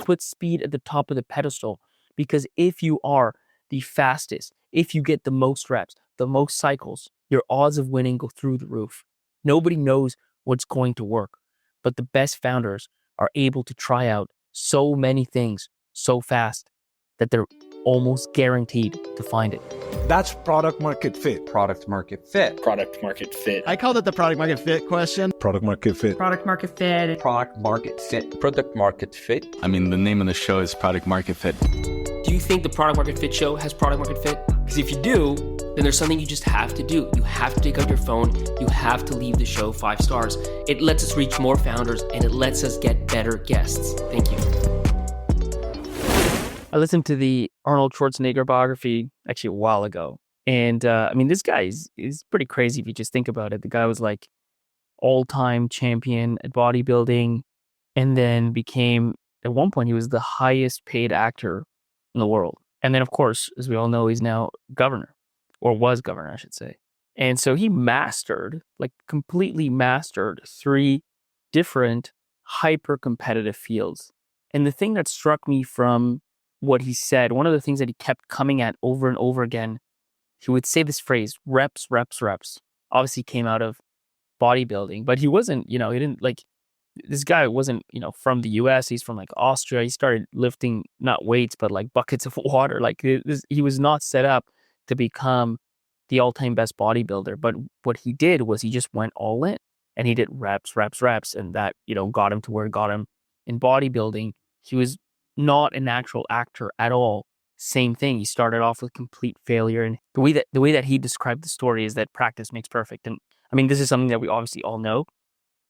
put speed at the top of the pedestal, because if you are the fastest, if you get the most reps, the most cycles, your odds of winning go through the roof. Nobody knows what's going to work, but the best founders are able to try out so many things so fast that they're almost guaranteed to find it. That's product market fit. Product market fit. Product market fit. I call it the product market fit question. Product market fit. Product market fit. Product market fit. Product market fit. I mean, the name of the show is Product Market Fit. Do you think the Product Market Fit show has product market fit? Because if you do, then there's something you just have to do. You have to take out your phone. You have to leave the show 5 stars. It lets us reach more founders and it lets us get better guests. Thank you. I listened to the Arnold Schwarzenegger biography actually a while ago. And I mean, this guy is pretty crazy if you just think about it. The guy was like all-time champion at bodybuilding, and then became, at one point, he was the highest paid actor in the world. And then, of course, as we all know, he's now governor, or was governor, I should say. And so he completely mastered 3 different hyper-competitive fields. And the thing that struck me from what he said, one of the things that he kept coming at over and over again, he would say this phrase, reps, reps, reps. Obviously came out of bodybuilding, but he wasn't, he didn't this guy wasn't, from the US. He's from Austria. He started lifting not weights, but buckets of water. He was not set up to become the all-time best bodybuilder. But what he did was he just went all in and he did reps, reps, reps. And that, got him to where it got him in bodybuilding. He was not a natural actor at all. Same thing. He started off with complete failure. And the way that he described the story is that practice makes perfect. And I mean, this is something that we obviously all know.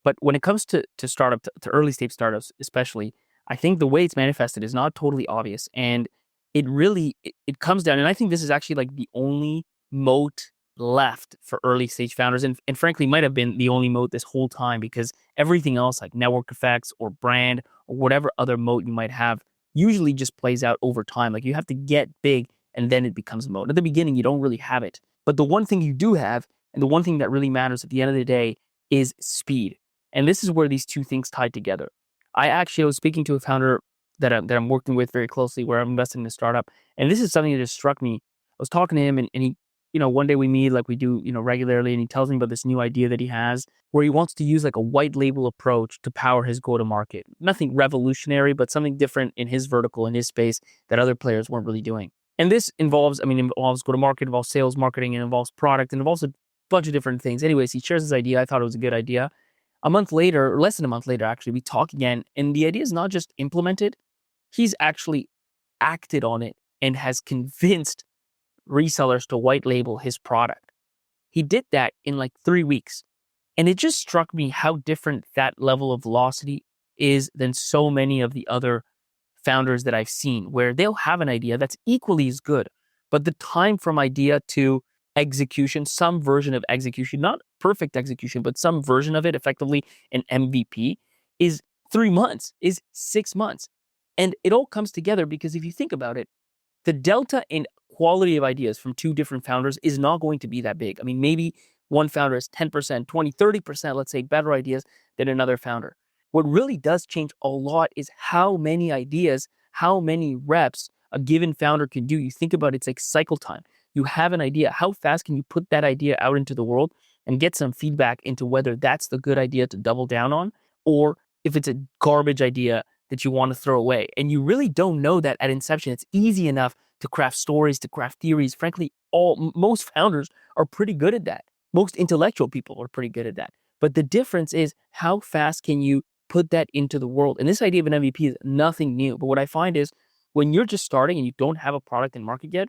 But when it comes to startup, to early stage startups especially, I think the way it's manifested is not totally obvious. And it really, it comes down, and I think this is actually the only moat left for early stage founders. And frankly, might have been the only moat this whole time, because everything else like network effects or brand or whatever other moat you might have usually just plays out over time. You have to get big and then it becomes a moat. At the beginning, you don't really have it. But the one thing you do have, and the one thing that really matters at the end of the day, is speed. And this is where these 2 things tie together. I was speaking to a founder that I'm working with very closely, where I'm investing in a startup. And this is something that just struck me. I was talking to him and he, one day we meet like we do, regularly. And he tells me about this new idea that he has where he wants to use a white label approach to power his go-to-market. Nothing revolutionary, but something different in his vertical, in his space that other players weren't really doing. And this involves go-to-market, involves sales, marketing, and involves product, and involves a bunch of different things. Anyways, he shares his idea. I thought it was a good idea. A month later, or less than a month later, actually, we talk again, and the idea is not just implemented. He's actually acted on it and has convinced resellers to white label his product. He did that in 3 weeks. And it just struck me how different that level of velocity is than so many of the other founders that I've seen, where they'll have an idea that's equally as good, but the time from idea to execution, some version of execution, not perfect execution, but some version of it, effectively an MVP, is 3 months, is 6 months. And it all comes together because if you think about it, the delta in quality of ideas from 2 different founders is not going to be that big. I mean, maybe one founder has 10%, 20, 30%, let's say, better ideas than another founder. What really does change a lot is how many ideas, how many reps a given founder can do. You think about it's like cycle time. You have an idea. How fast can you put that idea out into the world and get some feedback into whether that's the good idea to double down on, or if it's a garbage idea that you want to throw away. And you really don't know that at inception. It's easy enough to craft stories, to craft theories. Frankly, most founders are pretty good at that. Most intellectual people are pretty good at that. But the difference is how fast can you put that into the world? And this idea of an MVP is nothing new. But what I find is when you're just starting and you don't have a product in market yet,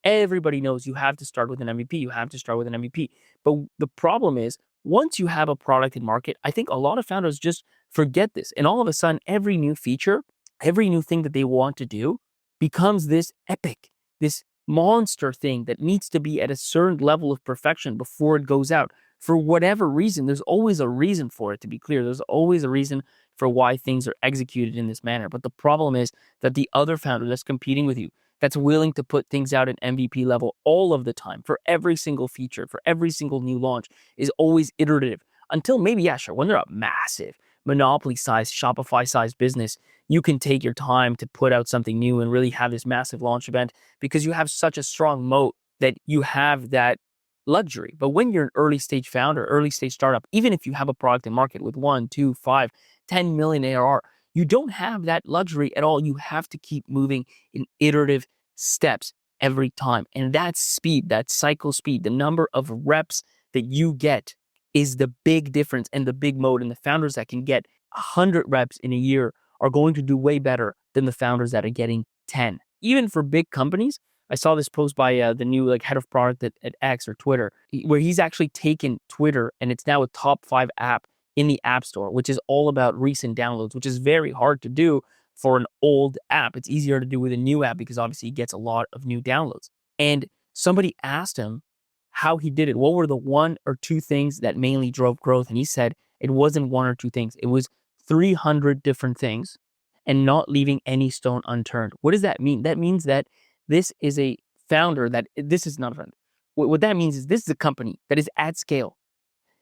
everybody knows you have to start with an MVP. You have to start with an MVP. But the problem is once you have a product in market, I think a lot of founders just forget this. And all of a sudden, every new feature, every new thing that they want to do becomes this epic, this monster thing that needs to be at a certain level of perfection before it goes out. For whatever reason, there's always a reason for it, to be clear. There's always a reason for why things are executed in this manner. But the problem is that the other founder that's competing with you, that's willing to put things out at MVP level all of the time for every single feature, for every single new launch, is always iterative until maybe, yeah, sure, when they're a massive monopoly-sized, Shopify-sized business, you can take your time to put out something new and really have this massive launch event because you have such a strong moat that you have that luxury. But when you're an early stage founder, early stage startup, even if you have a product in market with 1, 2, 5, 10 million ARR, you don't have that luxury at all. You have to keep moving in iterative steps every time. And that speed, that cycle speed, the number of reps that you get is the big difference and the big moat. And the founders that can get 100 reps in a year are going to do way better than the founders that are getting 10. Even for big companies, I saw this post by the new head of product at X or Twitter, where he's actually taken Twitter and it's now a top 5 app in the App Store, which is all about recent downloads, which is very hard to do for an old app. It's easier to do with a new app because obviously he gets a lot of new downloads. And somebody asked him how he did it. What were the 1 or 2 things that mainly drove growth? And he said it wasn't 1 or 2 things. It was 300 different things and not leaving any stone unturned. What does that mean? That means that this is a founder this is not a founder. What that means is this is a company that is at scale,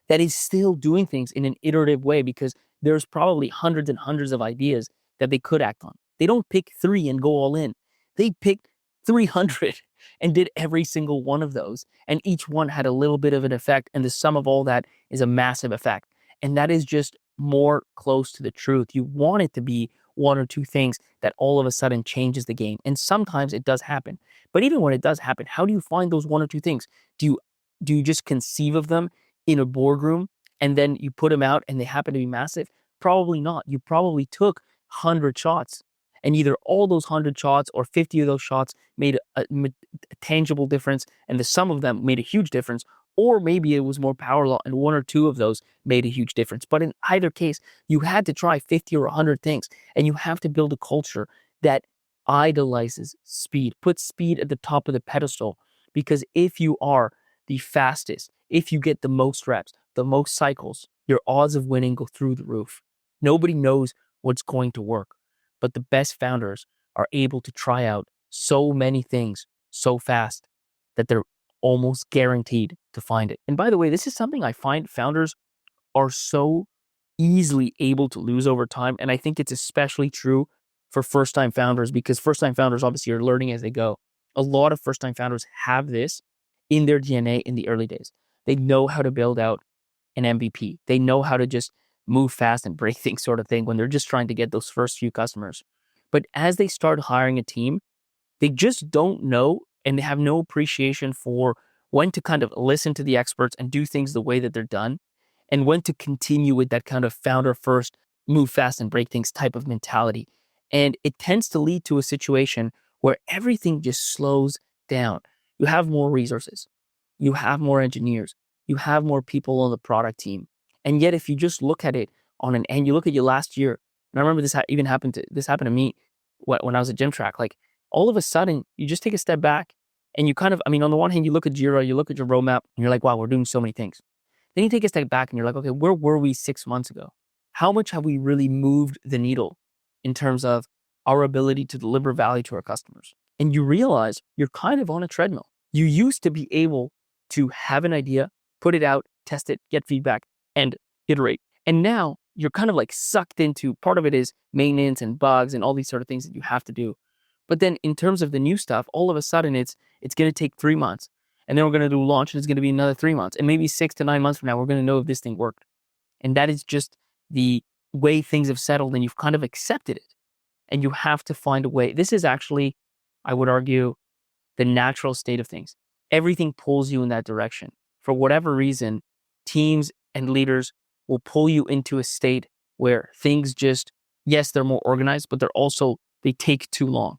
that is still doing things in an iterative way because there's probably hundreds and hundreds of ideas that they could act on. They don't pick 3 and go all in. They picked 300 and did every single one of those. And each one had a little bit of an effect. And the sum of all that is a massive effect. And that is just more close to the truth. You want it to be 1 or 2 things that all of a sudden changes the game. And sometimes it does happen. But even when it does happen, how do you find those 1 or 2 things? Do you just conceive of them in a boardroom and then you put them out and they happen to be massive? Probably not. You probably took 100 shots and either all those 100 shots or 50 of those shots made a tangible difference and the sum of them made a huge difference, or maybe it was more power law and 1 or 2 of those made a huge difference. But in either case, you had to try 50 or 100 things and you have to build a culture that idolizes speed, puts speed at the top of the pedestal, because if you are the fastest, if you get the most reps, the most cycles, your odds of winning go through the roof. Nobody knows what's going to work, but the best founders are able to try out so many things so fast that they're almost guaranteed to find it. And by the way, this is something I find founders are so easily able to lose over time. And I think it's especially true for first-time founders, because first-time founders obviously are learning as they go. A lot of first-time founders have this in their DNA in the early days. They know how to build out an MVP. They know how to just move fast and break things sort of thing when they're just trying to get those first few customers. But as they start hiring a team, they just don't know and they have no appreciation for when to kind of listen to the experts and do things the way that they're done, and when to continue with that kind of founder first, move fast and break things type of mentality. And it tends to lead to a situation where everything just slows down. You have more resources, you have more engineers, you have more people on the product team. And yet, if you just look at it and you look at your last year, and I remember this happened to me when I was at Gym Track, like all of a sudden you just take a step back and you kind of, on the one hand, you look at Jira, you look at your roadmap and you're like, wow, we're doing so many things. Then you take a step back and you're like, okay, where were we 6 months ago? How much have we really moved the needle in terms of our ability to deliver value to our customers? And you realize you're kind of on a treadmill. You used to be able to have an idea, put it out, test it, get feedback, and iterate. And now you're kind of like sucked into, part of it is maintenance and bugs and all these sort of things that you have to do. But then in terms of the new stuff, all of a sudden it's going to take 3 months. And then we're going to do launch and it's going to be another 3 months. And maybe 6 to 9 months from now, we're going to know if this thing worked. And that is just the way things have settled, and you've kind of accepted it. And you have to find a way. This is actually, I would argue, the natural state of things. Everything pulls you in that direction. For whatever reason, teams and leaders will pull you into a state where things just, yes, they're more organized, but they take too long.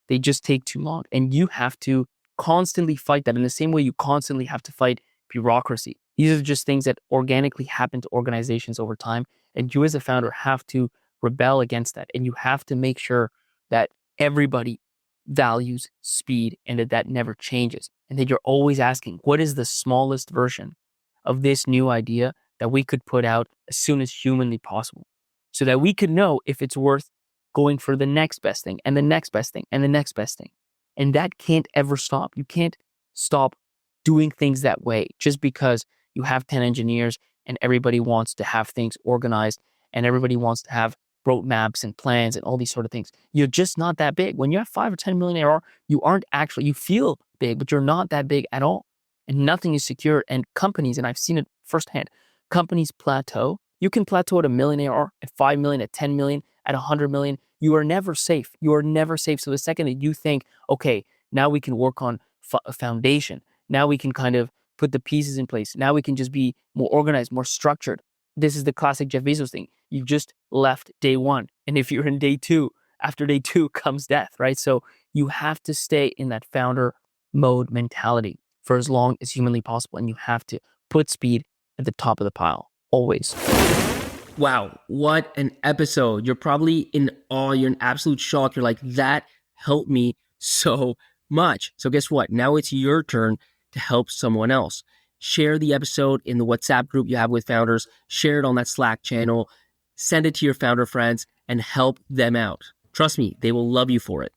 They just take too long. And you have to constantly fight that in the same way you constantly have to fight bureaucracy. These are just things that organically happen to organizations over time. And you as a founder have to rebel against that. And you have to make sure that everybody values speed and that never changes. And that you're always asking, what is the smallest version of this new idea that we could put out as soon as humanly possible, so that we could know if it's worth going for the next best thing and the next best thing and the next best thing. And that can't ever stop. You can't stop doing things that way just because you have 10 engineers and everybody wants to have things organized and everybody wants to have roadmaps and plans and all these sort of things. You're just not that big. When you have 5 or 10 million ARR, you aren't actually, you feel big, but you're not that big at all. And nothing is secure. And companies, and I've seen it firsthand, companies plateau. You can plateau at $1 million ARR, at 5 million, at 10 million, at 100 million. You are never safe. You are never safe. So the second that you think, okay, now we can work on a foundation. Now we can kind of put the pieces in place. Now we can just be more organized, more structured. This is the classic Jeff Bezos thing. You just left day one. And if you're in day two, after day two comes death, right? So you have to stay in that founder mode mentality for as long as humanly possible. And you have to put speed at the top of the pile, always. Wow, what an episode. You're probably in awe. You're in absolute shock. You're like, that helped me so much. So guess what? Now it's your turn to help someone else. Share the episode in the WhatsApp group you have with founders. Share it on that Slack channel. Send it to your founder friends and help them out. Trust me, they will love you for it.